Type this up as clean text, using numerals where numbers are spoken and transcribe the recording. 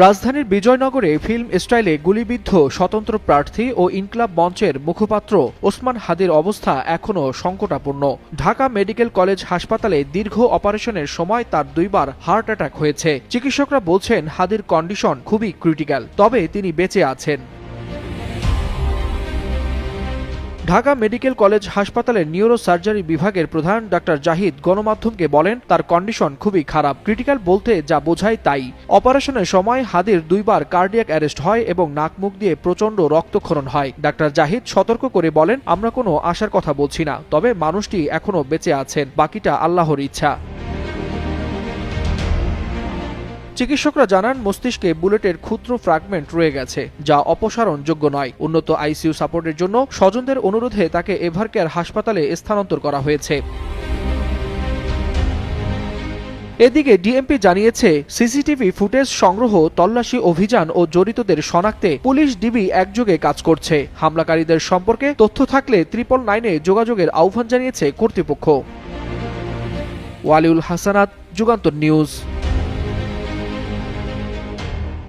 রাজধানীর বিজয়নগরে ফিল্ম স্টাইলে গুলিবিদ্ধ স্বতন্ত্র প্রার্থী ও ইনকলাব মঞ্চের মুখপাত্র ওসমান হাদির অবস্থা এখনও সংকটাপন্ন। ঢাকা মেডিকেল কলেজ হাসপাতালে দীর্ঘ অপারেশনের সময় তার 2 বার হার্ট অ্যাটাক হয়েছে। চিকিৎসকরা বলছেন হাদির কন্ডিশন খুবই ক্রিটিক্যাল, তবে তিনি বেঁচে আছেন। ঢাকা মেডিকেল কলেজ হাসপাতালের নিউরো সার্জারি বিভাগের প্রধান ডাক্তার জাহিদ গণমাধ্যমকে বলেন, তার কন্ডিশন খুবই খারাপ। ক্রিটিক্যাল বলতে যা বোঝায় তাই। অপারেশনের সময় হাদির 2 বার কার্ডিয়াক অ্যারেস্ট হয় এবং নাক মুখ দিয়ে প্রচণ্ড রক্তক্ষরণ হয়। ডাক্তার জাহিদ সতর্ক করে বলেন, আমরা কোনো আশার কথা বলছি না, তবে মানুষটি এখনও বেঁচে আছেন, বাকিটা আল্লাহর ইচ্ছা। চিকিৎসকরা জানান, মস্তিষ্কে বুলেটের ক্ষুদ্র ফ্র্যাগমেন্ট রয়ে গেছে, যা অপসারণযোগ্য নয়। উন্নত আইসিইউ সাপোর্টের জন্য স্বজনদের অনুরোধে তাকে এভারকেয়ার হাসপাতালে স্থানান্তর করা হয়েছে। এদিকে ডিএমপি জানিয়েছে, সিসিটিভি ফুটেজ সংগ্রহ, তল্লাশি অভিযান ও জড়িতদের শনাক্তে পুলিশ ডিবি একযোগে কাজ করছে। হামলাকারীদের সম্পর্কে তথ্য থাকলে 999-এ যোগাযোগের আহ্বান জানিয়েছে কর্তৃপক্ষ। ওয়ালিউল হাসানাত, যুগান্তর নিউজ।